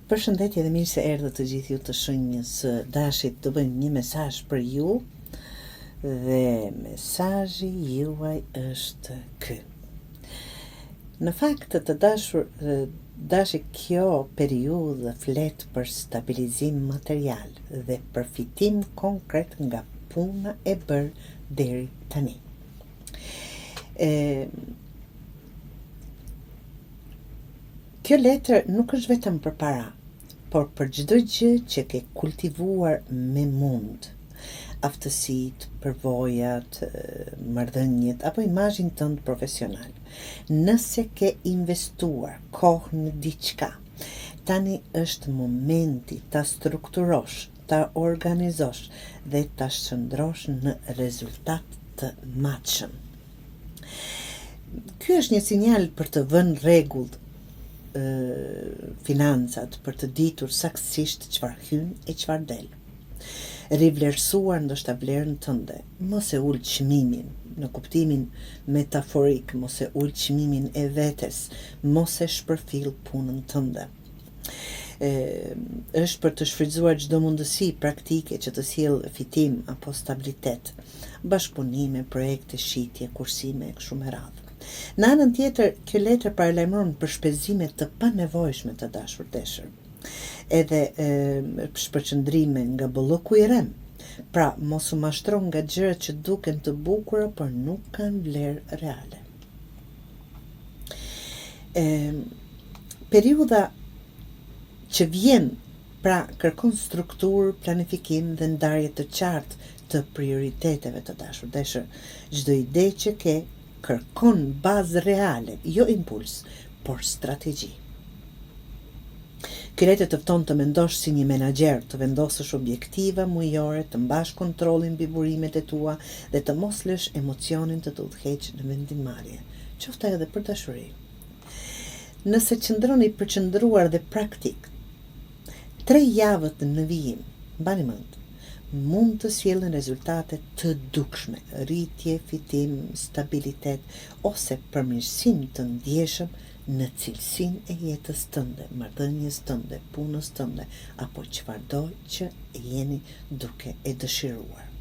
Përshëndetje dhe mirë se erdhët të gjithë ju të shenjës së dashit, të bëjmë një mesazh për ju dhe mesazhi juaj është ky. Në fakt të dashi kjo periudhë flet për stabilizim material dhe përfitim konkret nga puna e bërë deri tani. Kjo letër nuk është vetëm për para, por për çdo gjë që ke kultivuar me mund, aftësitë, përvojat, marrëdhëniet apo imazhin tënd profesional. Nëse ke investuar kohë në diçka, tani është momenti ta strukturosh, ta organizosh dhe ta shndrosh në rezultat të matshëm. Ky është një sinjal për të vënë rregull financat, për të ditur saktësisht çfarë hyn e çfarë del. Rivlerësuar ndoshta vlerën tënde, mos e ul çmimin në kuptimin metaforik, mos e ul çmimin e vetes, mos e shpërfill punën tënde. Është për të shfrytzuar çdo mundësi praktike që të sjellë fitim apo stabilitet, bashkëpunime, projekte, shitje, kursime e kështu me radhë. Në anën tjetër, kjo letër paralajmëron për shpenzime të panevojshme të dashur deshër, edhe shpërqendrime nga bolloku i rrem. Pra, mos u mashtro nga gjërat që duken të bukura, por nuk kanë vlerë reale. Periudha që vjen, pra, kërkon strukturë, planifikim dhe ndarje të qartë të prioriteteve të dashur deshër. Çdo ide që ke kërkon bazë reale, jo impuls, por strategji. Ky letër të fton të mendosh si një menaxher, të vendosësh objektiva mujore, të mbash kontrollin mbi burimet e tua dhe të mos lësh emocionin të udhëheqë në vendimmarrje, qoftë edhe për dashuri. Nëse qëndroni përqendruar dhe praktik, 3 javët në vijim, mbani mend, mund të sjellin rezultate të dukshme, rritje, fitim, stabilitet ose përmirësim të ndjeshëm në cilësinë e jetës tënde, marrëdhënies tënde, punës tënde apo çfarëdo që jeni duke e dëshiruar.